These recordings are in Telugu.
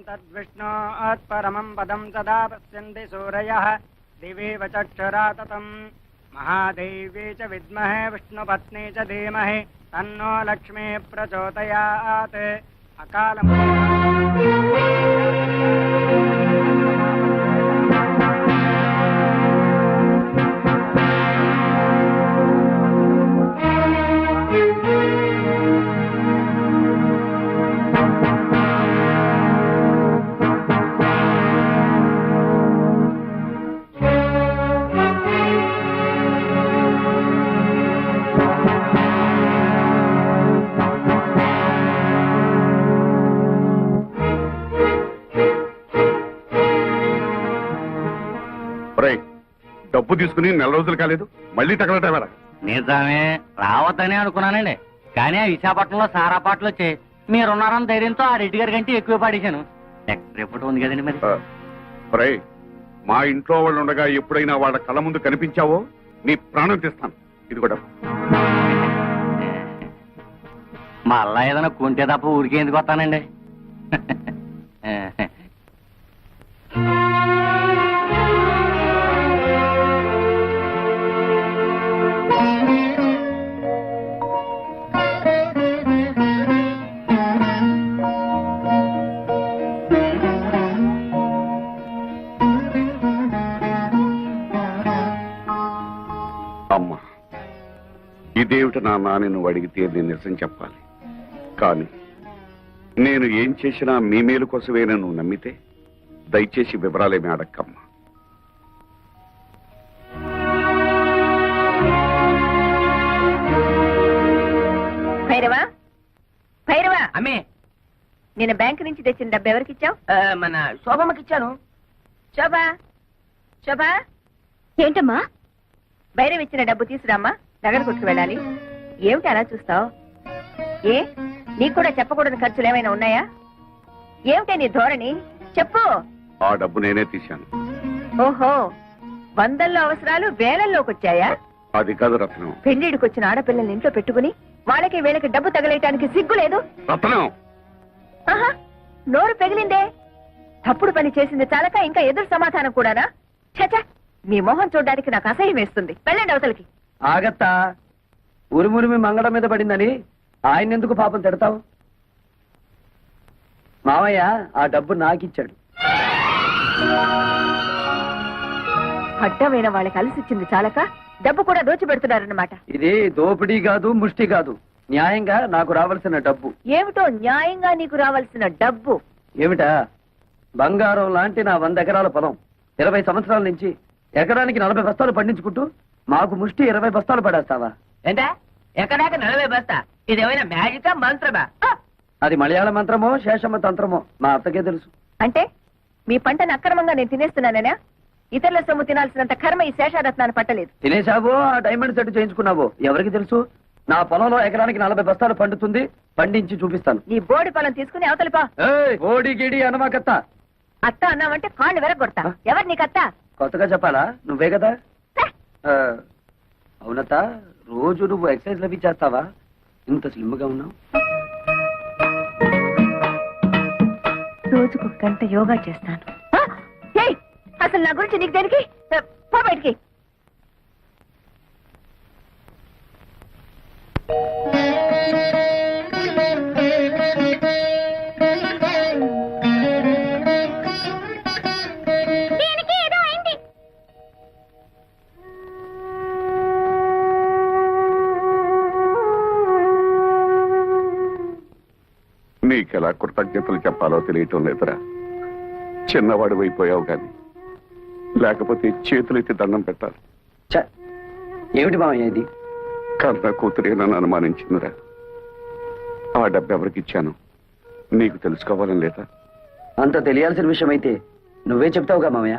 तद्विष्णोत्परमं पदं सदा पश्यन्ति सूरयः दिवेव चक्षुरा ततं महादेवी च विद्महे विष्णुपत्नी च धीमहि तन्नो लक्ष्मी प्रचोदयात् డబ్బు తీసుకుని 4 రోజులు కాలేదు మళ్ళీ తగలటేవారా? నిజమే రావద్దనే అనుకున్నానండి, కానీ ఆ విశాఖపట్నంలో సారా పాటలు వచ్చి మీరున్నారని ధైర్యంతో ఆ రెడ్డి గారి కంటే ఎక్కువ పాడేశాను. రిపోర్ట్ ఉంది కదండి మరి. మా ఇంట్లో వాళ్ళు ఉండగా ఎప్పుడైనా వాళ్ళ కళ్ళ ముందు కనిపించావో నీ ప్రాణం తీస్తాను. ఇది కూడా మళ్ళా ఏదైనా కొంటే తప్ప ఊరికే ఎందుకు వస్తానండి. అమ్మా, ఇదేమిటి నాన్న నువ్వు అడిగితే నేను నిజం చెప్పాలి. కానీ నేను ఏం చేసినా మీ మేలు కోసమే నువ్వు నమ్మితే దయచేసి వివరాలేమి అడక్కమ్మా. భైరవా, భైరవా, అమ్మే నేను బ్యాంక్ నుంచి తెచ్చిన డబ్బు ఎవరికి ఇచ్చావు? మన శోభమ్మకి ఇచ్చాను. శోభా, శోభా, ఏంటమ్మా? భైరవ్ ఇచ్చిన డబ్బు తీసురామ్మా, నగర కొట్టుకు వెళ్ళాలి. ఏమిటి అలా చూస్తావు? ఏ నీకు కూడా చెప్పకూడని ఖర్చులు ఏమైనా ఉన్నాయా? ఏమిటే నీ ధోరణి? చెప్పు. ఆ డబ్బు నేనే తీశాను. ఓహో, వందల్లో అవసరాలు వేలల్లోకి వచ్చాయా? అది కాదు రత్నం. పెళ్లిడికి వచ్చిన ఆడపిల్లల్ని ఇంట్లో పెట్టుకుని వాళ్ళకి వీళ్ళకి డబ్బు తగలేయటానికి సిగ్గు లేదు? రత్నం, ఆహా, నోరు పెగిలిందే. తప్పుడు పని చేసింది చాలక ఇంకా ఎదురు సమాధానం కూడానా? చచ, మీ మొహం చూడడానికి నాకు అసహ్యం వేస్తుంది. వెళ్ళండి అవతలకి. ఆగత్తా, ఉరుమురిమి మంగళం మీద పడిందని ఆయన ఎందుకు పాపం తిడతావు? మావయ్య ఆ డబ్బు నాకిచ్చాడు. అడ్డమైన వాళ్ళకి అలసిచ్చింది చాలక డబ్బు కూడా దోచిపెడుతున్నారన్నమాట. ఇది దోపిడీ కాదు, ముష్టి కాదు, న్యాయంగా నాకు రావాల్సిన డబ్బు. ఏమిటో న్యాయంగా నీకు రావాల్సిన డబ్బు? ఏమిటా? బంగారం లాంటి నా 100 ఎకరాల పొలం 20 సంవత్సరాల నుంచి ఎకరానికి 40 బస్తాలు పండించుకుంటూ మాకు ముష్టి 20 బస్తాలు పడేస్తావా? ఏంటా ఎక్కడాక 40 బస్తా? ఇదేమైనా మ్యాజికా మంత్రమా? అది మలయాళ మంత్రమో శేషమ్మ తంత్రమో మా అత్తకే తెలుసు. అంటే మీ పంటను అక్రమంగా నేను తినేస్తున్నానేనా? ఇతరుల సొమ్ము తినాల్సినంత కర్మ ఈ శేషారత్నాన్ని పట్టలేదు. తినేశావో ఆ డైమండ్ సెట్ చేయించుకున్నావో ఎవరికి తెలుసు? నా పొలంలో ఎకరానికి 40 బస్తాలు పండుతుంది, పండించి చూపిస్తాను. నీ బోడి పొలం తీసుకుని అవతలిపా. ఓడి గిడి అనమాకత్త. అత్త అన్నావంటే కాళ్ళు వెరగొడతా. ఎవరు నీకత్త? కొత్తగా చెప్పాలా? నువ్వే కదా. అవునత్త, రోజు నువ్వు ఎక్సర్సైజ్ లవి చేస్తావా? ఇంత స్లిమ్ గా ఉన్నావు. రోజుకు 1 గంట యోగా చేస్తాను. అసలు నా గురించి నీకు దేనికి? పో బయటికి. నీకెలా కృతజ్ఞతలు చెప్పాలో తెలియటం లేదురా. చిన్నవాడు అయిపోయావు కానీ లేకపోతే చేతులెత్తి దండం పెట్టాలి. ఏమిటి మామయ్య ఇది? కన్న కూతురే నన్ను అనుమానించిందిరా. ఆ డబ్బు ఎవరికి ఇచ్చాను నీకు తెలుసుకోవాలని లేదా? అంత తెలియాల్సిన విషయం అయితే నువ్వే చెప్తావుగా మామయ్య.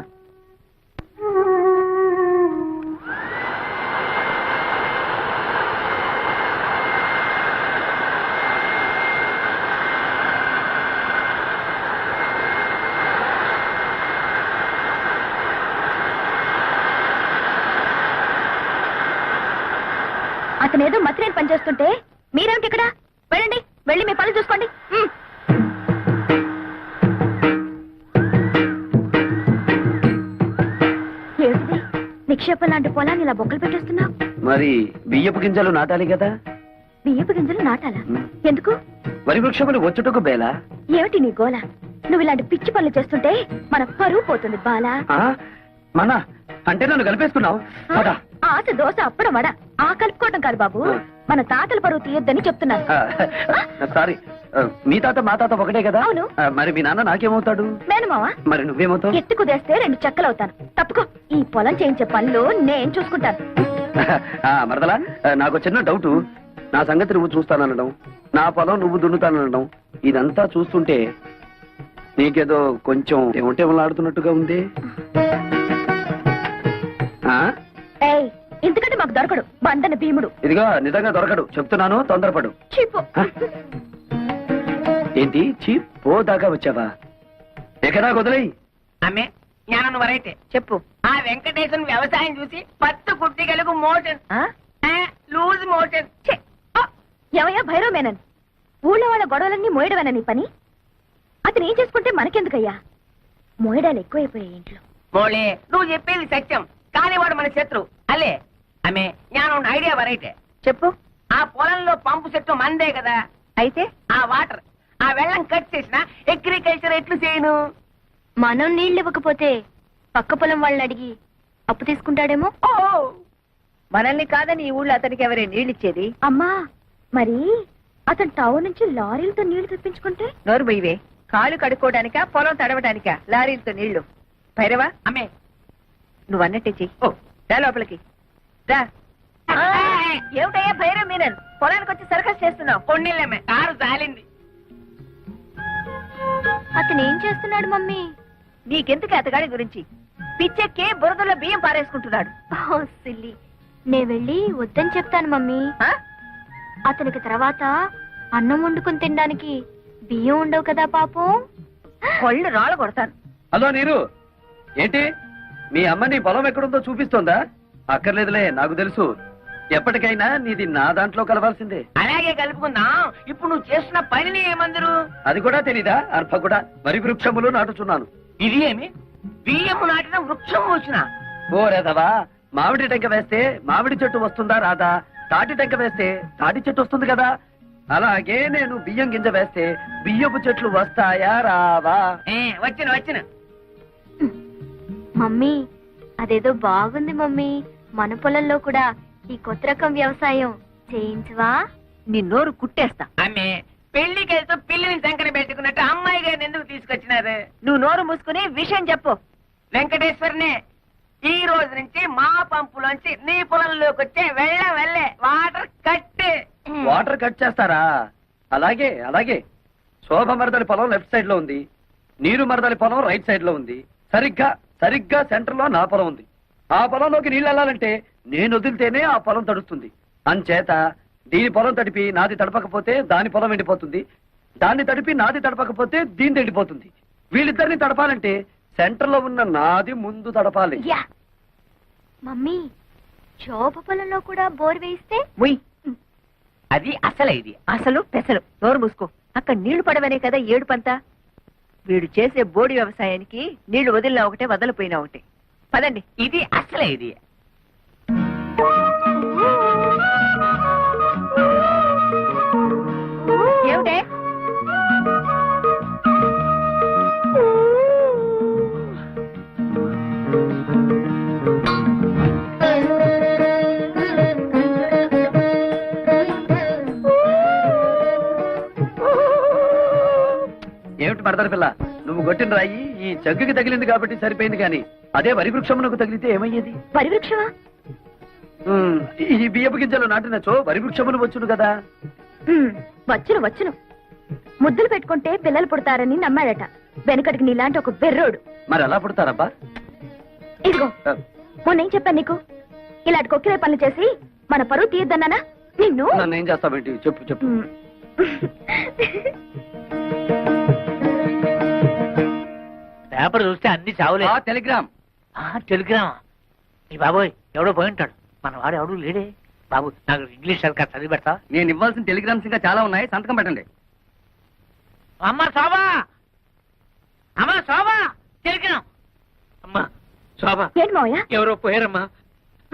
అతనేదో మత్రేని పనిచేస్తుంటే మీరేమిటి ఇక్కడ? వెళ్ళండి, వెళ్ళి మీ పని చూసుకోండి. నిక్షేపం లాంటి పొలాన్ని ఇలా బొక్కలు పెట్టేస్తున్నావు. మరి బియ్యపు గింజలు నాటాలి కదా. బియ్యపు గింజలు నాటాలా? ఎందుకు? వరి వృక్షములు వచ్చుటకు బేలా. ఏమిటి నీ గోల? నువ్వు ఇలాంటి పిచ్చి పనులు చేస్తుంటే మన పరువు పోతుంది బాలా. మన అంటే నన్ను కలిపేసుకున్నావు. ఆశ దోశ అప్పడం వడ ఆ కలుపుకోవటం కాదు బాబు, మన తాతల పరువు తీయొద్దని చెప్తున్నాను. సారీ, మీ తాత మా తాత ఒకటే కదా. అవును. మరి మీ నాన్న నాకేమవుతాడు? మేనమావా. మరి నువ్వేమవుతావు? ఎత్తు కుదేస్తే 2 చెక్కలవుతాను. తప్పుకో. ఈ పొలం చేయించే పనులు నేను చూసుకుంటాను. మరదలా, నాకు చిన్న డౌట్. నా సంగతి నువ్వు చూస్తాననడం, నా పొలం నువ్వు దున్నుతాననడం, ఇదంతా చూస్తుంటే నీకేదో కొంచెం ఏమంటేమలాడుతున్నట్టుగా ఉంది. ఏయ్, ఇంతకంటే మాకు దొరకడు బందన భీముడు. ఇదిగో నిజంగా దొరకడు, చెప్తున్నాను, తొందరపడు. చీపు. ఏంటి చీప్ పోదాకా వచ్చావా? ఎక్కడా వదిలేయి. ఆమె జ్ఞానం వరైతే చెప్పు. ఆ వెంకటేశ్వర వ్యవసాయం చూసి 10 కుట్టిగలకు మోషన్ లూజ్ మోషన్. ఎవయ్యా భైరవ మేనన్, ఊళ్ళో వాళ్ళ గొడవలన్నీ మోయడమేనా నీ పని? అతను ఏం చేసుకుంటే మనకెందుకయ్యా? మోయడాలు ఎక్కువైపోయాయి ఇంట్లో. మోళే, నువ్వు చెప్పేది సత్యం, కానీ వాడు మన శత్రు అలే. ఆమె జ్ఞానం ఐడియా వరైతే చెప్పు. ఆ పొలంలో పంపు చెట్టు మందే కదా. అయితే ఆ వాటర్, ఆ వెళ్ళం కట్ చేసిన అగ్రికల్చర్ ఎట్లు చేయను? మనం నీళ్ళు ఇవ్వకపోతే పక్క పొలం వాళ్ళని అడిగి అప్పు తీసుకుంటాడేమో. ఓ, మనల్ని కాదని ఈ ఊళ్ళో అతనికి ఎవరే నీళ్ళిచ్చేది? అమ్మా, మరి అతను టౌన్ నుంచి లారీలతో నీళ్లు తెప్పించుకుంటే? నోరు బొయ్యవే. కాలు కడుక్కోవడానికా పొలం తడవడానికా లారీలతో నీళ్లు? భైరవా, ఆమె నువ్వు అన్నట్టే చెయ్యి. ఓ, రా లోపలికి రా. ఏమిటయ్యా భైరవ్ మీనన్, పొలానికి వచ్చి సర్కస్ చేస్తున్నావు? కొన్నిళ్ళమే కారు జాలింది. అతను ఏం చేస్తున్నాడు మమ్మీ? నీకెందుకు అతగాడి గురించి? పిచ్చెక్కి బురదలో బియ్యం పారేసుకుంటున్నాడు. ఓ సిల్లి, నే వెళ్ళి వద్దని చెప్తాను మమ్మీ. ఆ? అతనికి తర్వాత అన్నం వండుకుని తినడానికి బియ్యం ఉండవు కదా పాపం. కొళ్ళు రాళ్ళు కొడతాను. హలో నీరు, ఏంటి మీ అమ్మ నీ పొలం ఎక్కడుందో చూపిస్తోందా? అక్కర్లేదులే, నాకు తెలుసు. ఎప్పటికైనా నీది నా దాంట్లో కలవాల్సిందే. అలాగే కలుపుకుందాం. ఇప్పుడు నువ్వు చేస్తున్న పనిని ఏమందరు? అది కూడా తెలీదా? అర్భ కూడా వరి వృక్షములు నాటుచున్నాను. ఇది ఏమి? బియ్యము నాటిన వృక్షం వచ్చిన? ఓ రేదవా, మామిడి టెంక వేస్తే మామిడి చెట్టు వస్తుందా రాదా? తాటి టెంక వేస్తే తాటి చెట్టు వస్తుంది కదా. అలాగే నేను బియ్యం గింజ వేస్తే బియ్యపు చెట్లు వస్తాయా రావా? వచ్చిన మమ్మీ, అదేదో బాగుంది మమ్మీ. మన పొలంలో కూడా ఈ కొత్త రకం వ్యవసాయం చేయించవా? నీ నోరు కుట్టేస్తా. ఆమె పెళ్లికి వెళ్తూ పిల్లిని సంకన పెట్టుకున్నట్టు అమ్మాయి గారిని ఎందుకు తీసుకొచ్చినారు? నువ్వు నోరు మూసుకుని విషయం చెప్పు. వెంకటేశ్వరనే, ఈ రోజు నుంచి మా పంపులోంచి నీ పొలంలోకి వచ్చే వెళ్ళే వాటర్ కట్. వాటర్ కట్ చేస్తారా? అలాగే అలాగే. శోభ మరదలి పొలం లెఫ్ట్ సైడ్ లో ఉంది, నీరు మరదలి పొలం రైట్ సైడ్ లో ఉంది. సరిగ్గా సెంటర్ లో నా పొలం ఉంది. ఆ పొలంలోకి నీళ్ళు వెళ్ళాలంటే నేను వదిలితేనే ఆ పొలం తడుస్తుంది. అంచేత దీని పొలం తడిపి నాది తడపకపోతే దాని పొలం ఎండిపోతుంది, దాన్ని తడిపి నాది తడపకపోతే దీని ఎండిపోతుంది. వీళ్ళిద్దరిని తడపాలంటే సెంటర్ లో ఉన్న నాది ముందు తడపాలి. యా మమ్మీ, శోభ పొలంలో కూడా బోర్ వేయిస్తే? ముయ్. అది అసలే ఇది. అసలు పెసలు. నోరు మూసుకో. అక్కడ నీళ్లు పడవనే కదా ఏడుపంతా. వీడు చేసే బోడి వ్యవసాయానికి నీళ్లు వదిలినా ఒకటే, వదలిపోయినా ఒకటే. పదండి. ఇది అసలే ఇది. ఏమిటే? ఏమిటి మరదలి పిల్ల, నువ్వు కొట్టిన రాయి ఈ జగ్గుకి తగిలింది కాబట్టి సరిపోయింది, కానీ అదే వరి వృక్షమునకు తగిలితే ఏమయ్యేది? వరి వృక్షమా? ఈ బియ్యపు గింజలు నాటినచో వరి వృక్షములు వచ్చును కదా. వచ్చును. ముద్దులు పెట్టుకుంటే పిల్లలు పుడతారని నమ్మాడట వెనకటికి నీలాంటి ఒక బెర్రోడు. మరి ఎలా పుడతారబ్బా? ఇదిగో, మొన్నేం చెప్పాను నీకు? ఇలాంటి కొక్కిరే పనులు చేసి మన పరువు తీయద్దన్నానా నిన్ను? నన్ను ఏం చేస్తావేంటి? చెప్పు. పేపర్ చూస్తే అన్ని చావులే. టెలిగ్రామ్. టెలిగ్రామా? ఈ బాబోయ్, ఎవడో పోయి ఉంటాడు. మన వాడు ఎవడు లేడే. బాబు, నాకు ఇంగ్లీష్ సరిగ్గా చదివి పెడతా. నేను ఇవ్వాల్సిన టెలిగ్రామ్స్ ఇంకా చాలా ఉన్నాయి, సంతకం పెట్టండి. అమ్మా శోభా, టెలిగ్రామ్. అమ్మా శోభా, ఏంటి మావయ్య? ఎవరో పోయారమ్మా.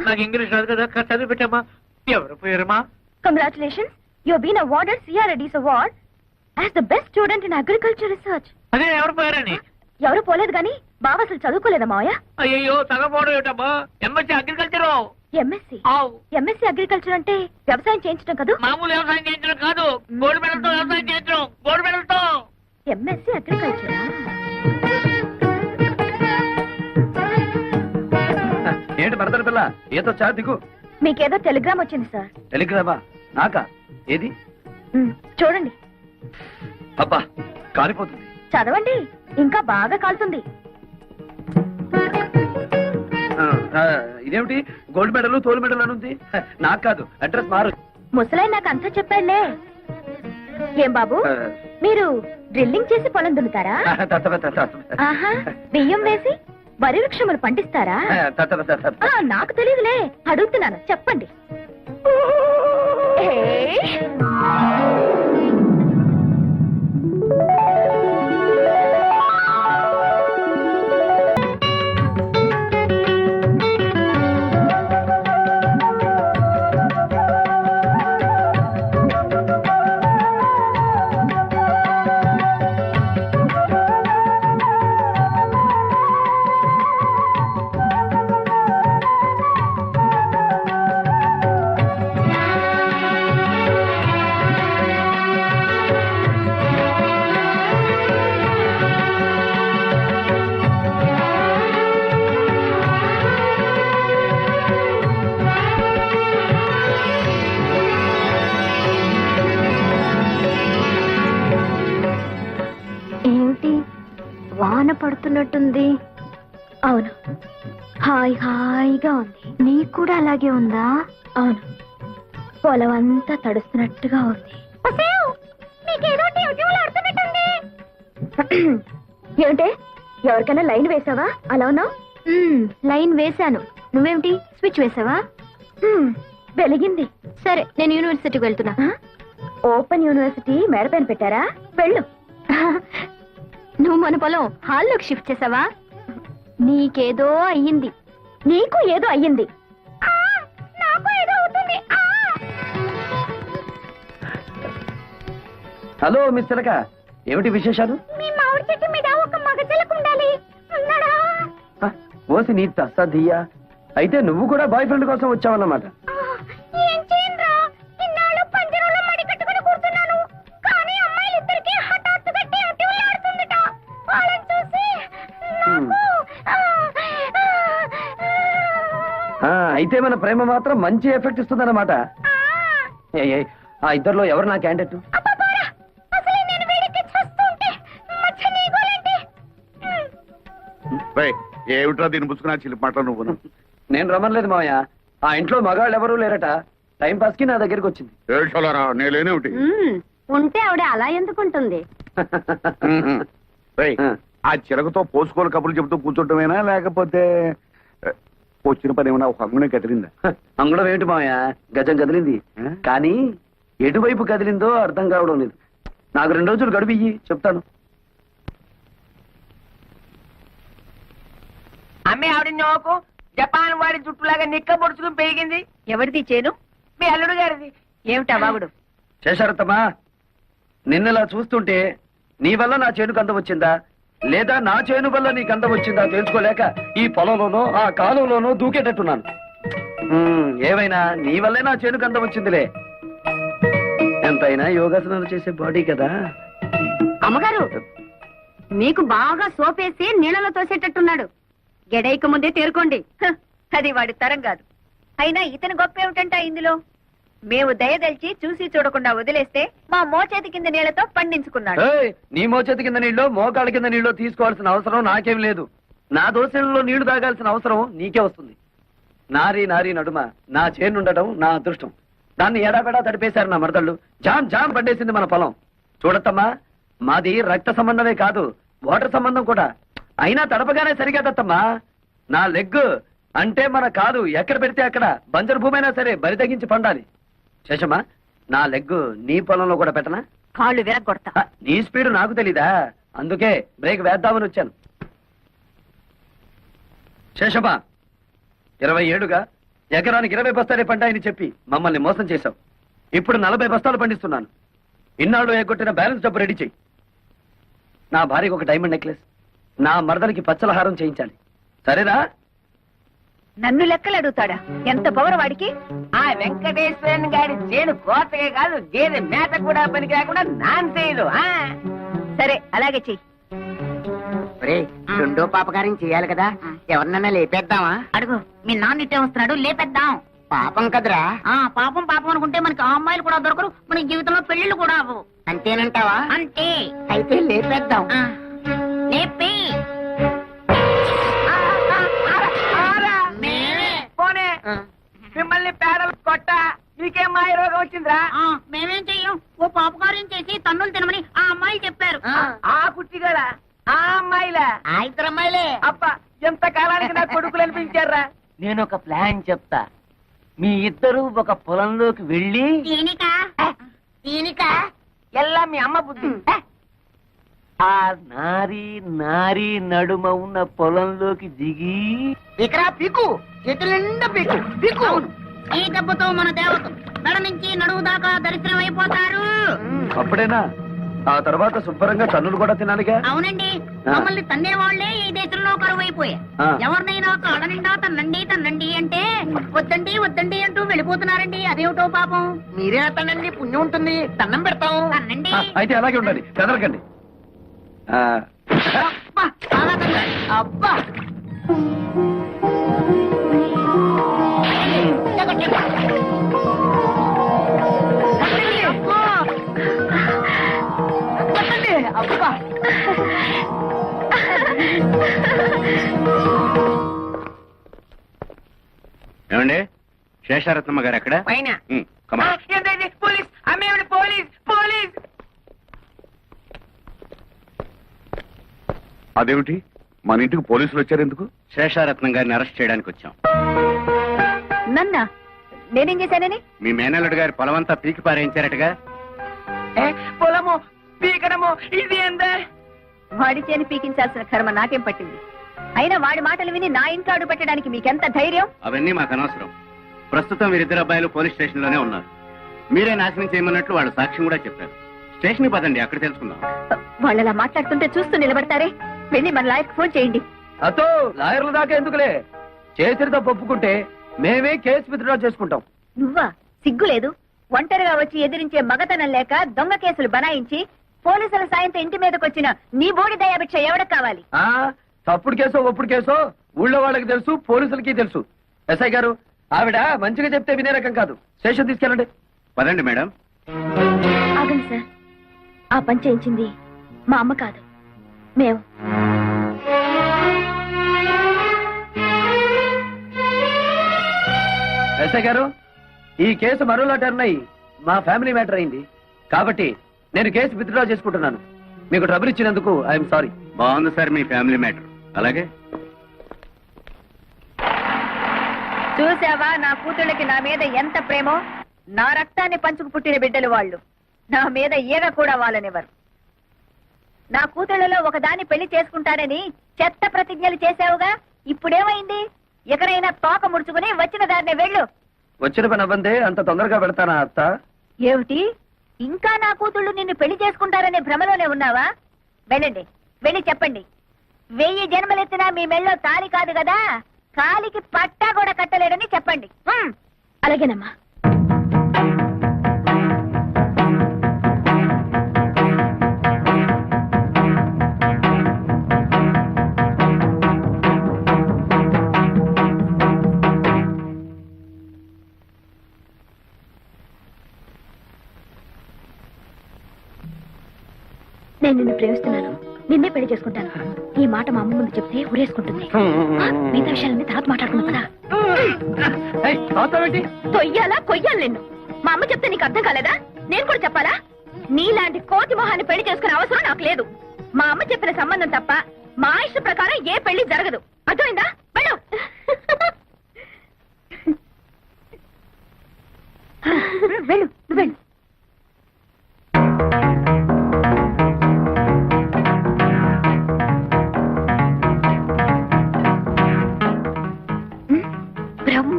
నాకు ఇంగ్లీష్ రాదు కదా చదివి పెట్టమ్మా. ఎవరు పేరమ్మా? Congratulations, you have been awarded CRD's award as the best student in agriculture research. అదే ఎవరు పేరని? ఎవరు పోలేదు గాని బావ అసలు చదువుకోలేదా మావయ్య? అయ్యో చదవపోవడం ఏమిటమ్మా? MSc agriculture. ఎంఎస్సీ అగ్రికల్చర్ అంటే వ్యవసాయం చేయించడం కదా? మామూలు వ్యవసాయం చేయించడం కాదు, గోల్డ్ మెడల్ తో వ్యవసాయం చేయించడం. గోల్డ్ మెడల్ తో. ఎంఎస్సీ అగ్రికల్చరా? ఏంటి మరదల పిల్ల, ఏదో చా దిగు. మీకేదో టెలిగ్రామ్ వచ్చింది సార్. టెలిగ్రామా? నాకా? ఏది? చూడండి. అబ్బా, కాలిపోతుంది. చదవండి, ఇంకా బాగా కాలుతుంది. ఇదేమిటి గోల్డ్ మెడల్ తోలు మెడల్ అని ఉంది? నాకు కాదు, అడ్రస్ మారు. ముసలాయి నాకు అంతా చెప్పాడులే. ఏం బాబు, మీరు డ్రిల్లింగ్ చేసి పొలం దున్నుతారా? ఆహా, బియ్యం వేసి వరి వృక్షములు పండిస్తారా? నాకు తెలియదులే, అడుగుతున్నాను, చెప్పండి. వాన పడుతున్నట్టుంది. అవును, హాయ్ హాయిగా ఉంది. నీకు కూడా అలాగే ఉందా? అవును, పొలం అంతా తడుస్తున్నట్టుగా ఉంది. ఏమిటే, ఎవరికైనా లైన్ వేసావా? అలా ఉన్నావు. లైన్ వేశాను. నువ్వేమిటి స్విచ్ వేసావా? వెలిగింది. సరే, నేను యూనివర్సిటీకి వెళ్తున్నా. ఓపెన్ యూనివర్సిటీ మేడపైన పెట్టారా? వెళ్ళు. నువ్వు మన పొలం హాల్లోకి షిఫ్ట్ చేసావా? నీకేదో అయ్యింది. నీకు ఏదో అయ్యింది. నాకు ఏదో అవుతుంది. హలో మిస్ చిలక, ఏమిటి విశేషాలు? మీ మామిడి చెట్టు మీద ఒక మగ చిలక ఉండాలి. ఉన్నాడా? ఓసి నీ తస్సదియ్యా, అయితే నువ్వు కూడా బాయ్ ఫ్రెండ్ కోసం వచ్చావన్నమాట. ఏం చేయనురా, ఇన్నాళ్ళు పంజరంలో మడి కట్టుకుని కూర్చున్నాను. కానీ అమ్మాయిలిద్దరికి హఠాత్తుగా టివ్టివ్లాడుతుందట. వాళ్ళని చూసి అయితే మన ప్రేమ మాత్రం మంచి ఎఫెక్ట్ ఇస్తుందన్నమాట. ఆ ఇద్దరిలో ఎవరు నా క్యాండిడేట్? ఏమిట్రా దీన్ని పుచ్చుకున్నా చిలిపి మాటలు నువ్వు? నేను రమ్మలేదు మావయ్య, ఆ ఇంట్లో మగాళ్ళు ఎవరూ లేరట. టైం పాస్ కి నా దగ్గరికి వచ్చింది. ఏడ్చోలరా, నేనేమిటి? ఉంటే ఆవిడ అలా ఎందుకుంటుంది? ఆ చిలకతో పోసుకోలు కబుర్లు చెబుతూ కూర్చోటమేనా, లేకపోతే వచ్చిన పని ఏమన్నా ఒక అంగునే కదిలిందా? అంగుళం ఏమిటి మావయ్య, గజం కదిలింది. కానీ ఎటువైపు కదిలిందో అర్థం కావడం లేదు. నాకు 2 రోజులు గడువు ఇయ్యి, చెప్తాను. అమ్మే ఆవిడ నోకు జపాన్ వాడి జుట్టులాగా నిక్క పొడుచుకుని పెరిగింది. ఎవరిది చేను? మీ అల్లుడు గారిది. ఏమిటా వాగుడు? చేశారత్తమ్మా, నిన్నలా చూస్తుంటే నీ వల్ల నా చేనుకు అందం వచ్చిందా, లేదా నా చేను వల్ల నీకు అందం వచ్చిందా తెలుసుకోలేక ఈ పొలంలోనో ఆ కాలంలోనో దూకేటట్టున్నాను. ఏమైనా నీ వల్లే నా చేనుకు అందం వచ్చిందిలే. ఎంతైనా యోగాసనాలు చేసే బాడీ కదా. అమ్మగారు, మీకు బాగా సోపేసి నీళ్ళలో తోసేటట్టున్నాడు. గెడైక ముందే తేరుకోండి. అది వాడి తరం కాదు. అయినా ఇతని గొప్ప ఏమిటంట ఇందులో? మేము దయదలిచి చూసి చూడకుండా వదిలేస్తే మా మోచేతి కింద నీళ్లతో పండించుకున్నాడు. నీ మోచేతి కింద నీళ్ళు మోకాళ్ళ కింద నీళ్ళు తీసుకోవాల్సిన అవసరం నాకేం లేదు. నా దోశలలో నీళ్లు తాగాల్సిన అవసరం నీకే వస్తుంది. నారీ నారీ నడుమ నా చేనుండటం నా అదృష్టం. దాన్ని ఎడాపెడా తడిపేశారు నా మరదళ్ళు. జామ్ జామ్ పడ్డేసింది మన పొలం. చూడత్తమ్మా, మాది రక్త సంబంధమే కాదు, వాటర్ సంబంధం కూడా. అయినా తడపగానే సరిగదత్తమ్మా. నా లెగ్ అంటే మన కాదు ఎక్కడ పెడితే అక్కడ బంజరు భూమి అయినా సరే బరి తగ్గించి పండాలి. శేషమ్మా, నా లెగ్ నీ పొలంలో కూడా పెట్టనా? కాళ్ళు విరగొడతా. నీ స్పీడ్ నాకు తెలీదా, అందుకే బ్రేక్ వేద్దామని వచ్చాను. శేషమ్మా, 20 ఏళ్లుగా ఎకరానికి 20 బస్తాలే పంటాయని చెప్పి మమ్మల్ని మోసం చేశావు. ఇప్పుడు 40 బస్తాలు పండిస్తున్నాను. ఇన్నాళ్ళు ఎగ్గొట్టిన బ్యాలెన్స్ డబ్బు రెడీ చెయ్యి. నా భార్యకు ఒక డైమండ్ నెక్లెస్, నా మరదలకి పచ్చల హారం చేయించాలి. సరేనా? నన్ను లెక్కలు అడుగుతాడా? ఎంత పవర్ వాడికి? ఆ వెంకటేశ్వరన్ గారి చేను కోతకే కాదు, గేదె మేత కూడా పనికి రాకుండా నాన్ చేయదు. సరే అలాగే చెయ్యి. రెండో పాపకార్యం చేయాలి కదా, ఎవరినన్నా లేపేద్దామా? అడుగు, మీ నాన్న ఇట్టే వస్తున్నాడు, లేపేద్దాం. పాపం కదరా. పాపం పాపం అనుకుంటే మనకి ఆ అమ్మాయిలు కూడా దొరకరు, మన జీవితంలో పెళ్లిళ్ళు కూడా అవ్వవు. అంతేనంటావా? అంతే. అయితే లేపేద్దాం. లేపి పోనే మిమ్మల్ని పేడలు కొట్ట, మీకేం మాయ రోగం వచ్చిందిరా? మేమేం చెయ్యం, ఓ పాపకార్యం చేసి తన్నులు తినమని ఆ అమ్మాయిలు చెప్పారు. ఆ కుట్టిగడ ఆ అమ్మాయిలా? ఆ ఇద్దరు అమ్మాయిలే. అబ్బా, ఎంత కాలానికి నా కొడుకులు అనిపించారా? నేను ఒక ప్లాన్ చెప్తా. మీ ఇద్దరు ఒక పొలంలోకి వెళ్ళి దీనిక ఎల్లా మీ అమ్మ బుద్ధి. ఆ నారీ నడుమ ఉన్న పొలంలోకి దిగి ఇక్కడ పీకు, చేతుల నిండా పీకు పీకు. ఈ దెబ్బతో మన దేవత మెడ నుంచి నడువు దాకా దరిద్రం అయిపోతారు. అప్పుడేనా? ఆ తర్వాత శుభ్రంగా తన్నులు కూడా తినాలిగా. అవునండి, మమ్మల్ని తన్నే వాళ్లే ఈ దేశంలో కరువైపోయా. ఎవరినైనా కాళ్ళ నిండా తన్నండి అంటే వద్దండి వద్దండి అంటూ వెళ్ళిపోతున్నారండి. అదేమిటో పాపం. మీరే తనండి, పుణ్యం ఉంటుంది, దండం పెడతాం. తన్నండి. అయితే అలాగే ఉండాలి, చెదరకండి. అబ్బా, బాగా తన్నాడు. అబ్బా అబ్బా. ఏమండి, శేషారత్నమ్మ గారు ఎక్కడ? పైన. కమా. పోలీస్ అమ్మేవాడు, పోలీస్ పోలీస్. అదేమిటి, మన ఇంటికి పోలీసులు వచ్చారు ఎందుకు? శేషారత్నం గారిని అరెస్ట్ చేయడానికి వచ్చాం. నన్నా నేనేం చేశానని? మీ మేనల్లుడు గారి పొలమంతా పీకి పారేయించారటగా. పొలము పీకడము ఇది ఏందా? వాడి చేని పీకించాల్సిన కర్మ నాకేం పట్టింది? అయినా వాడి మాటలు విని నా ఇంట్లో అడుగు పెట్టడానికి మీకెంత ధైర్యం? అవన్నీ మాకు అనవసరం. ప్రస్తుతం వీరిద్దరు అబ్బాయిలు పోలీస్ స్టేషన్ లోనే ఉన్నారు. మీరే నాశనం చేయమన్నట్లు వాళ్ళు సాక్ష్యం కూడా చెప్పారు. స్టేషన్ పదండి, అక్కడ తెలుసుకుందాం. వాళ్ళలా మాట్లాడుతుంటే చూస్తూ నిలబడతారే? వెళ్ళి మన లాయర్కి ఫోన్ చేయండి. అతో లాయర్ల దాకా ఎందుకులే, చేసిన తప్పు ఒప్పుకుంటే మేమే కేసు విత్డ్రా చేసుకుంటాం. నువ్వా? సిగ్గులేదు? ఒంటరిగా వచ్చి ఎదిరించే మగతనం లేక దొంగ కేసులు బనాయించి పోలీసుల సాయంతో ఇంటి మీదకి వచ్చిన నీ బోడి దయాభిక్ష ఎవడకు కావాలి? తప్పుడు కేసో ఒప్పుడు కేసో ఊళ్ళో వాళ్ళకి తెలుసు, పోలీసులకి తెలుసు. ఎస్ఐ గారు, ఆవిడ మంచిగా చెప్తే వినే రకం కాదు. స్టేషన్ తీసుకెళ్ళండి. పదండి మేడం. ఆగండి సార్, ఆ పని చేయించింది మా అమ్మ కాదు, మేము. ఎస్ఐ గారు, ఈ కేసు మరోలా టర్న్ అయ్యి మా ఫ్యామిలీ మ్యాటర్ అయింది కాబట్టి నేను కేసు విత్డ్రా చేసుకుంటున్నాను. మీకు ట్రబుల్ ఇచ్చినందుకు ఐఎమ్ సారీ. బాగుంది సార్ మీ ఫ్యామిలీ మ్యాటర్. అలాగే చూసావా నా కూతుళ్ళకి నా మీద ఎంత ప్రేమో? నా రక్తాన్ని పంచుకు పుట్టిన బిడ్డలు వాళ్ళు. నా మీద ఈగ కూడా వాళ్ళనివ్వరు. నా కూతుళ్ళలో ఒకదాన్ని పెళ్లి చేసుకుంటానని చెత్త ప్రతిజ్ఞలు చేశావుగా, ఇప్పుడేమైంది? ఎక్కడైనా తోక ముడుచుకుని వచ్చిన దారినే వెళ్ళు. వచ్చిన పని అవ్వందే అంత తొందరగా పెడతానా అత్త? ఏమిటి, ఇంకా నా కూతుళ్ళు నిన్ను పెళ్లి చేసుకుంటారనే భ్రమలోనే ఉన్నావా? వెళ్ళండి, వెళ్ళి చెప్పండి. 1000 జన్మలెత్తినా మీ మెళ్ళో తాళి కాదు కదా, కాలికి పట్టా కూడా కట్టలేడని చెప్పండి. అలాగేనమ్మా. నేను నిన్ను ప్రేమిస్తున్నాను, నిన్నే పెళ్లి చేసుకుంటాను. ఈ మాట మా అమ్మ ముందు చెప్తే ఊరేసుకుంటుంది. మిగతా విషయాలన్నీ తర్వాత మాట్లాడుకుందాం కదా. తొయ్యాలా కొయ్యాలి నిన్ను? మా అమ్మ చెప్తే నీకు అర్థం కాలేదా? నేను కూడా చెప్పాలా? నీలాంటి కోతి మొహాన్ని పెళ్లి చేసుకునే అవసరం నాకు లేదు. మా అమ్మ చెప్పిన సంబంధం తప్ప మా ఇష్ట ప్రకారం ఏ పెళ్లి జరగదు. అర్థమైందా? వెళ్ళు. వెళ్ళు, నువ్వు వెళ్ళు.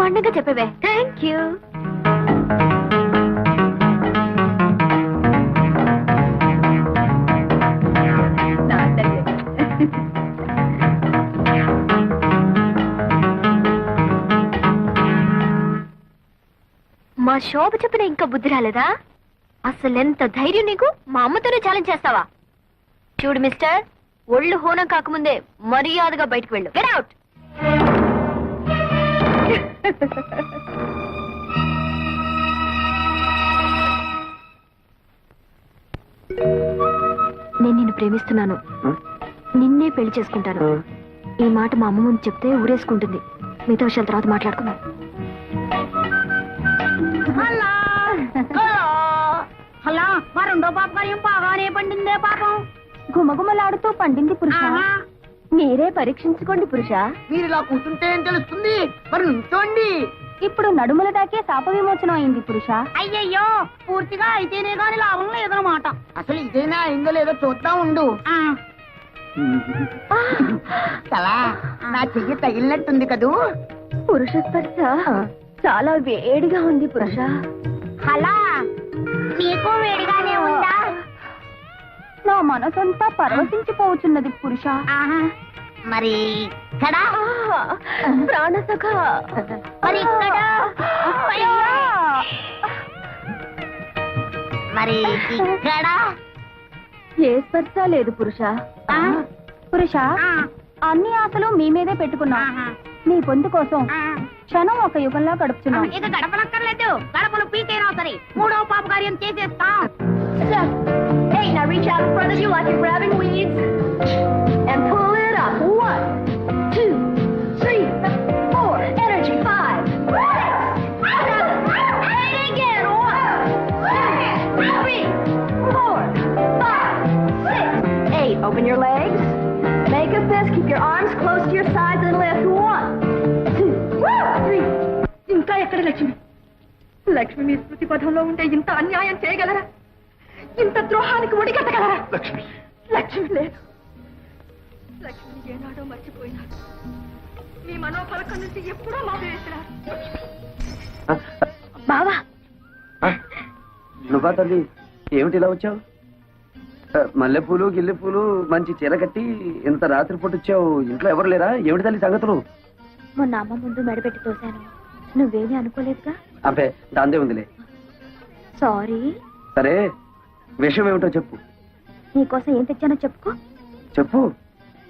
బ్రహ్మాండంగా చెప్పేవే. Thank you. మా శోభ చెప్పిన ఇంకా బుద్ధి రాలేదా? అసలెంత ధైర్యం నీకు? మా అమ్మతోనే ఛాలెంజ్ చేస్తావా? చూడు మిస్టర్, ఒళ్ళు హోనం కాకముందే మర్యాదగా బయటకు వెళ్ళు. Get out. నేను నిన్ను ప్రేమిస్తున్నాను, నిన్నే పెళ్లి చేసుకుంటాను. ఈ మాట మా అమ్మ ముందు చెప్తే ఊరేసుకుంటుంది. మిగతా విషయాల తర్వాత మాట్లాడుకుందాం. అలా మా రెండో పాప కార్యం బాగానే పండిందే పాపం. గుమగుమలాడుతూ పండింది పురుష. మీరే పరీక్షించుకోండి పురుష. మీరు ఇలా కూర్చుంటే ఏం తెలుస్తుంది? మరి నుంచోండి. ఇప్పుడు నడుముల దాకే శాప విమోచనం అయింది పురుష. అయ్యయ్యో, పూర్తిగా అయితేనే గాని లాభం లేదన్నమాట. అసలు ఇదేనా అయిందో లేదో చూద్దాం ఉండు. చాలా నా చెయ్యి తగిలినట్టుంది కదూ. పురుష స్పర్శ చాలా వేడిగా ఉంది పురుష. అలా నీకు వేడిగానే ఉందా? నా మనసంతా పరవశించిపోతున్నది పురుష. మరి ఇక్కడ ప్రాణసఖ. మరి ఇక్కడ మరి ఇక్కడ ఏ స్పర్శ లేదు పురుష. పురుష, అన్ని ఆశలు మీ మీదే పెట్టుకున్నా. మీ పొందు కోసం క్షణం ఒక యుగంలా గడుపుతున్నాం. ఇక గడపలక్కర్లేదు, గడపలు పీకేనా సరే మూడో పాప కార్యం చేసేస్తా. Hey, now reach out in front of you like you're grabbing weeds and pull it up. 1, 2, 3, 4. Energy. 5, 6, 7. And again. 1, 2, 3, 4, 5, 6, 8. Open your legs. Make a fist. Keep your arms close to your sides and lift. 1, 2, 3. ఇంకా ఎక్కడ లక్ష్మి? లక్ష్మి మీ స్మృతి పథంలో ఉంటే ఇంత అన్యాయం చేయగలరా? ఇంత ద్రోహానికి ఒడిగట్టగలరా? లక్ష్మి, లక్ష్మి లేదు. లక్ష్మిని ఏనాడో మర్చిపోయినాడు. మీ మనోఫలకం నుంచి ఎప్పుడో మావేసినారు. బావా, నువ్వా తల్లి? ఏమిటి ఇలా వచ్చావు? మల్లెపూలు గిల్లెపూలు మంచి చీర కట్టి ఇంత రాత్రిపూట వచ్చావు. ఇంట్లో ఎవరు లేరా? ఏమిటి తల్లి సంగతులు? మొన్న అమ్మ ముందు మెడపెట్టి తోశాను. నువ్వేమీ అనుకోలేదుగా? అబ్బే, దాందే ఉందిలే. సారీ. సరే, విషయం ఏమిటో చెప్పు. నీకోసం ఏం తెచ్చానో చెప్పుకో. చెప్పు.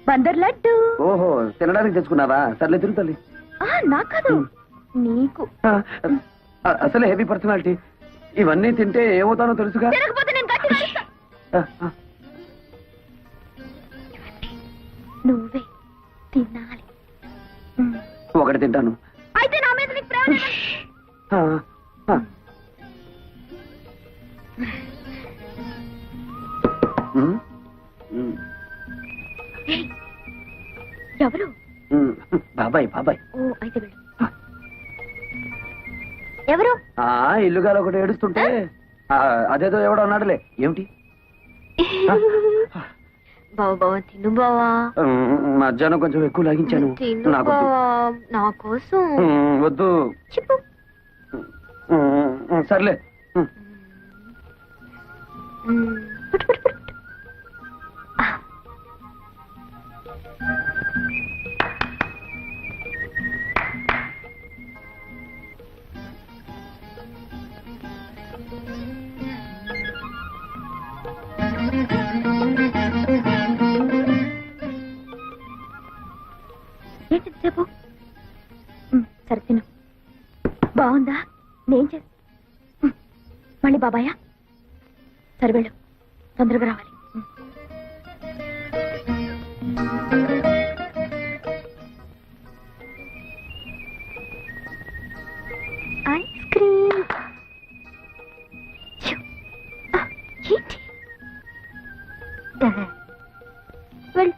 బందర్ లడ్డు. ఓహో, తినడానికి తెచ్చుకున్నావా? సర్లే తిరుగు తల్లి. నాకు కాదు, నీకు. అసలే హెవీ పర్సనాలిటీ. ఇవన్నీ తింటే ఏమవుతానో తెలుసుగా. తినకపోతే నేను గట్టిగా అరుస్తా. నువ్వే తినాలి. ఒకటి తింటాను. అయితే నా మీద నీకు ప్రేమ లేదా? ఏయ్, ఎవరు? బాబాయ్ బాబాయ్. ఓ, అయితే వెళ్ళు. ఎవరు? ఇల్లుగాలు ఒకటి ఏడుస్తుంటే అదేదో ఎవడో అన్నాడులే. ఏమిటి? బావా బావా తిను బావా. మధ్యాహ్నం కొంచెం ఎక్కువ లాగించాను. తిను బావా, నా కోసం. వద్దు. చెప్పు. సర్లే. పుట్టు, పుట్టు, పుట్టు. ఏంటి చెప్పు. సరే తిను. బాగుందా? నేను మళ్ళీ బాబాయా? సరే వెళ్ళు, తొందరగా రావాలి. Ice cream. ఏంటి? వెళ్ళు.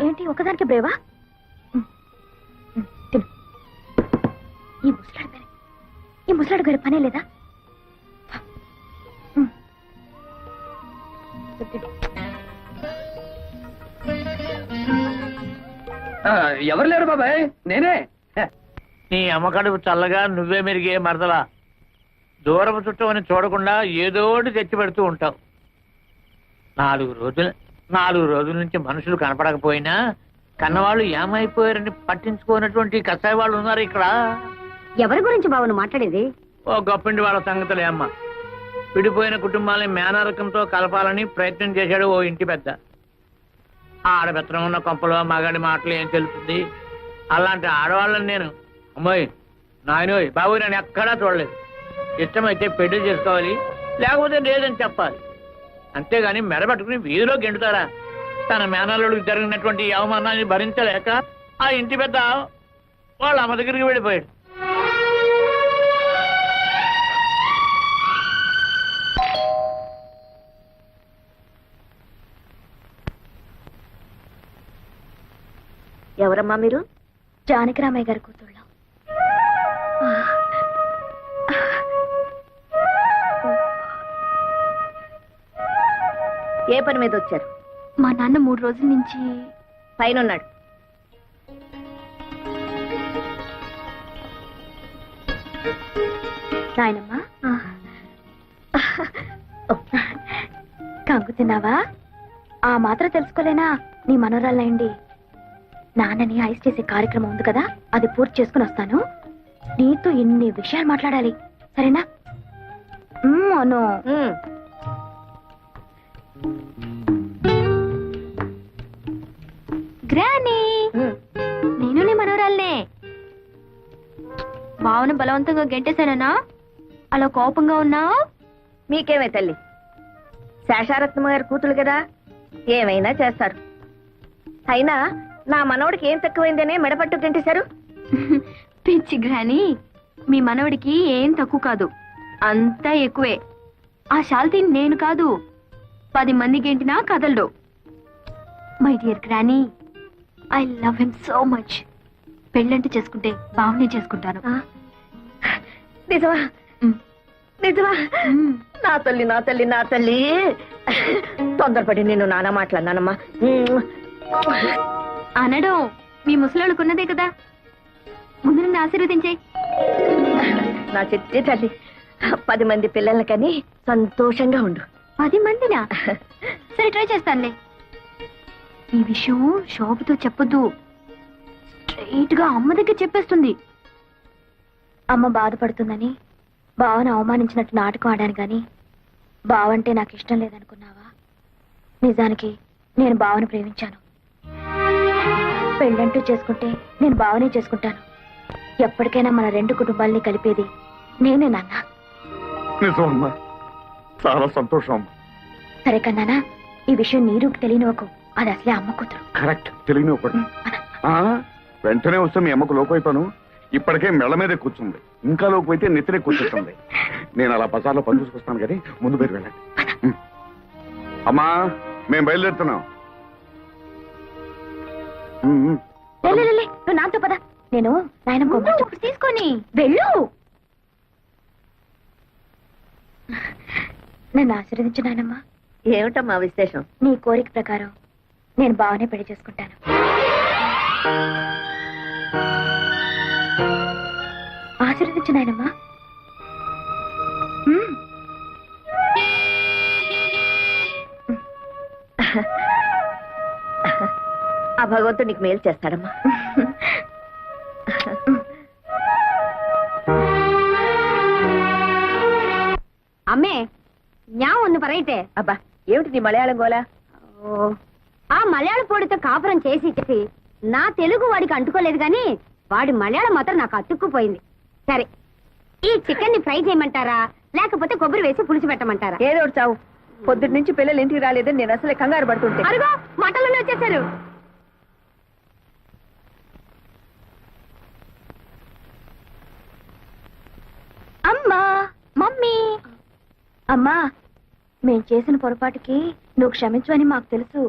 ఏంటి ఒకదానికి బ్రేవా? తిను. ఈ ముసలాడు గారి పనే లేదా? ఎవరు లేరు బాబాయ్, నేనే. నీ అమ్మకడుపు చల్లగా నువ్వే మెరిగే మరదలా. దూరపు చుట్టం అని చూడకుండా ఏదో ఒకటి తెచ్చి పెడుతూ ఉంటావు. 4 రోజుల నుంచి మనుషులు కనపడకపోయినా కన్నవాళ్ళు ఏమైపోయారని పట్టించుకోనటువంటి కసాయి వాళ్ళు ఉన్నారు ఇక్కడ. ఎవరి గురించి బాబు మాట్లాడేది? ఓ గొప్పిండి వాళ్ళ సంగతులే అమ్మ. విడిపోయిన కుటుంబాలని మేనరకంతో కలపాలని ప్రయత్నం చేశాడు ఓ ఇంటి పెద్ద. ఆడబెత్తనం ఉన్న కొంపలో మగాడి మాటలు ఏం తెలుస్తుంది? అలాంటి ఆడవాళ్ళని నేను అమ్మాయి నాయనోయ్ బాబు నేను ఎక్కడా చూడలేదు. ఇష్టమైతే పెళ్లి చేసుకోవాలి, లేకపోతే లేదని చెప్పాలి. అంతేగాని మెడబెట్టుకుని వీధిలో గెంటుతారా? తన మేనల్లుడికి జరిగినటువంటి ఈ అవమానాన్ని భరించలేక ఆ ఇంటి పెద్ద వాళ్ళ అమ్మ దగ్గరికి వెళ్ళిపోయాడు. ఎవరమ్మా మీరు? జానకిరామయ్య గారి కూతుళ్ళ. ఏ పని మీద వచ్చారు? మా నాన్న 3 రోజుల నుంచి పైన ఉన్నాడు. నాయనమ్మా కంగు తిన్నావా? ఆ మాత్రం తెలుసుకోలేనా? నీ మనోరాలయండి. నాన్నని ఐస్ చేసే కార్యక్రమం ఉంది కదా, అది పూర్తి చేసుకుని వస్తాను. నీతో ఇన్ని విషయాలు మాట్లాడాలి, సరేనా? అను గ్రానీ, నేను నీ మనోరాలనే. భావన బలవంతంగా గెంటేశానా? అలా కోపంగా ఉన్నావు? మీకేమే తల్లి, శేషారత్నమ్మ గారి కూతురు కదా, ఏమైనా చేస్తారు. అయినా నా మనవడికి ఏం తక్కువైందనే మెడపట్టు గంటేశారు. పిచ్చి గ్రానీ, మీ మనవడికి ఏం తక్కువ కాదు, అంతా ఎక్కువే. ఆ శాల్తీ నేను కాదు, 10 మంది గెంటినా కదలడు. My dear granny, I love him so much. పెళ్ళంటే చేసుకుంటే బావనే చేసుకుంటాను. నిజమా? నిజమా? నా తల్లి నా తల్లి నా తల్లి. తొందరపడి నేను నానా మాట్లాడినానమ్మా. అనడం మీ ముసలాళ్ళకున్నదే కదా, ముందు నన్ను ఆశీర్వదించే. నా చిట్టి తల్లి, 10 మంది పిల్లల్ని కని సంతోషంగా ఉండు. 10 మందినా? సరే, ట్రై చేస్తానులే. ఈ విషయం శోభతో చెప్పొద్దు, స్ట్రైట్ గా అమ్మ దగ్గర చెప్పేస్తుంది. అమ్మ బాధపడుతుందని బావను అవమానించినట్టు నాటకం ఆడాను గాని బావంటే నాకు ఇష్టం లేదనుకున్నావా? నిజానికి నేను బావను ప్రేమించాను. పెళ్ళంటూ చేసుకుంటే నేను బావనే చేసుకుంటాను. ఎప్పటికైనా మన 2 కుటుంబాలని కలిపేది నేనే నాన్న. నిజమమ్మా, చాలా సంతోషం అమ్మా. సరే కన్నానా, ఈ విషయం నీరుకి తెలియనివ్వకు, అది అసలే అమ్మ కూతురు. కరెక్ట్, తెలియనివ్వకూడదు. వెంటనే వస్తే మీ అమ్మకు లోకైపోను. ఇప్పటికే మెళ్ళ మీదే కూర్చుంది, ఇంకా లోకపోతే నెత్తినే కూర్చుంటుంది. నేను అలా బజార్లో పని చూసుకొస్తాను కానీ ముందు మీరు వెళ్ళండి. అమ్మా, మేము బయలుదేరుతున్నాం. నువ్వు నాతో పద, నేను నాయన తీసుకొని వెళ్ళు. నన్ను ఆశీర్వదించు నాయనమ్మా. ఏమిటమ్మా విశేషం? నీ కోరిక ప్రకారం నేను బావనే పెళ్లి చేసుకుంటాను. ఆశీర్వదించు నాయనమ్మా. ఆ భగవంతుడు నీకు మేలు చేస్తాడమ్మా. అమ్మే ஞா ஒன்னு பரையிட்டே. అబ్బా, ఏమిటి నీ మలయాళం గోలా? ఆ మలయాళ పొడితో కాపురం చేసి చేసి నా తెలుగు వాడికి అంటుకోలేదు గాని వాడి మలయాళం మాత్రం నాకు అతుక్కుపోయింది. సరే, ఈ చికెన్ ని ఫ్రై చేయమంటారా లేకపోతే కొబ్బరి వేసి పులుసు పెట్టమంటారా? ఏదో ఒకటి చావు. పొద్దుటి నుంచి పిల్లలు ఇంటికి రాలేదని నేను అసలే కంగారు పడుతుంటే. అరుగో, మాటల్లోనే వచ్చేసారు. అమ్మా, మమ్మీ. అమ్మా, మేం చేసిన పొరపాటుకి నువ్వు క్షమించవని మాకు తెలుసు.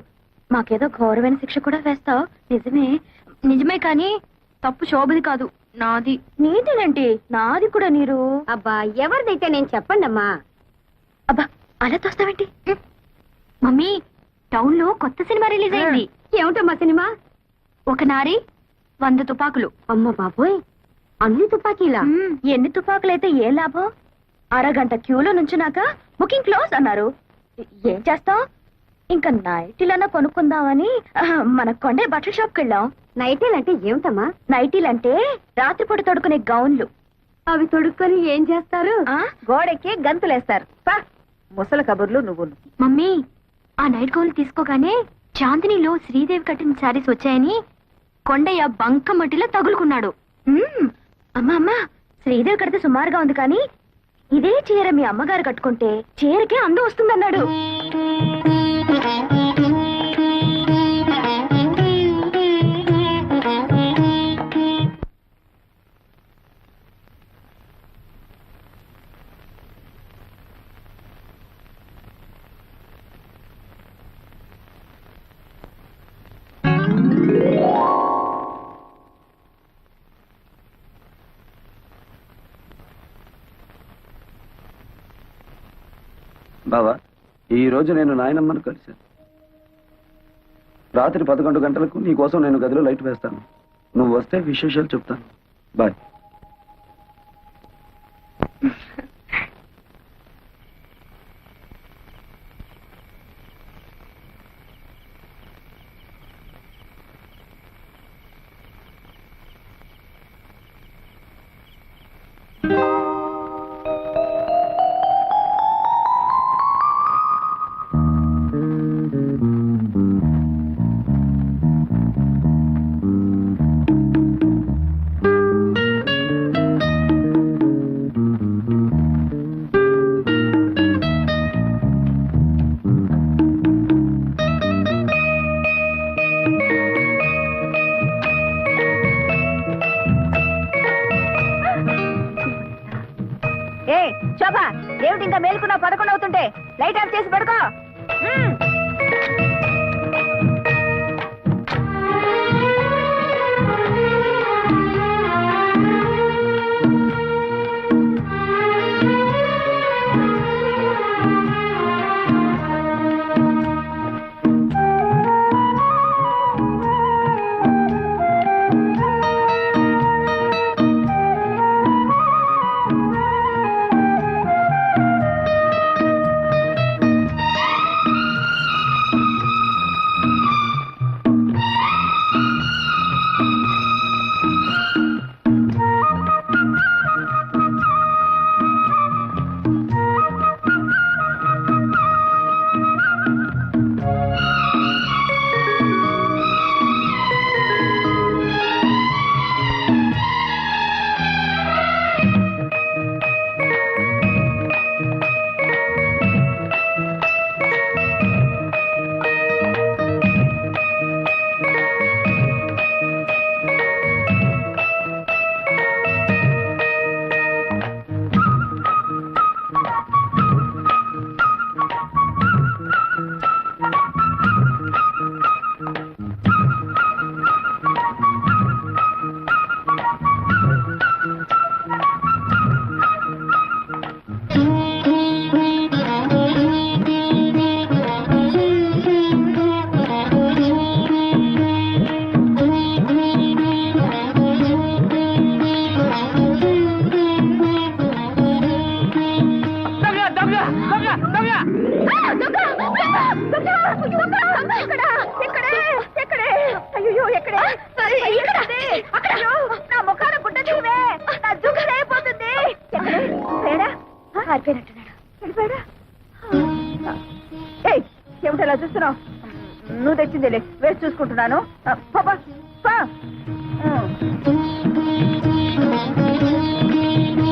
మాకేదో ఘోరమైన శిక్ష కూడా వేస్తావు. నిజమే. నిజమే, కానీ తప్పు శోభది కాదు, నాది. నీదేనండి, నాది కూడా. నీరు అబ్బా, ఎవరిదైతే నేను చెప్పండి అమ్మా. అబ్బా, అలా తోస్తావేంటి? మమ్మీ టౌన్ లో కొత్త సినిమా రిలీజ్ అయింది. ఏమిటమ్మా సినిమా? ఒక నారి 100 తుపాకులు. అమ్మ బాబోయ్, అన్ని తుపాకీలా? ఎన్ని తుపాకులైతే ఏ లాభం? అరగంట క్యూలో నుంచున్నాక బుకింగ్ క్లోజ్ అన్నారు. ఏం చేస్తాం? ఇంకా నైటీలన్నా కొనుక్కుందామని మన కొండే బట్టల షాప్కి వెళ్ళాం. నైటీలంటే ఏమిటమ్మా? నైటీలంటే రాత్రిపూట తొడుకునే గౌన్లు. అవి తొడుక్కొని ఏం చేస్తారు? గోడెక్కి గంతులేస్తారు. ముసల కబుర్లు నువ్వు. మమ్మీ, ఆ నైట్ గౌన్లు తీసుకోగానే చాందినిలో శ్రీదేవి కట్టిన శారీస్ వచ్చాయని కొండయ్య బంకమట్టిలో తగులుకున్నాడు. అమ్మా, శ్రీదేవి కడితే సుమారుగా ఉంది కానీ ఇదే చీర మీ అమ్మగారు కట్టుకుంటే చీరకే అందం వస్తుందన్నాడు. బావా, ఈ రోజు నేను నాయనమ్మను కలిశాను. రాత్రి 11 గంటలకు నీ కోసం నేను గదిలో లైట్ వేస్తాను. నువ్వు వస్తే విశేషాలు చెప్తాను. బాయ్. శోభ, ఏమిటి ఇంకా మేలుకున్నా? 11 అవుతుంటే లైట్ ఆఫ్ చేసి పడుకో. ఏమిటలా చూస్తున్నావు? నువ్వు తెచ్చిందేలే, వేసి చూసుకుంటున్నాను.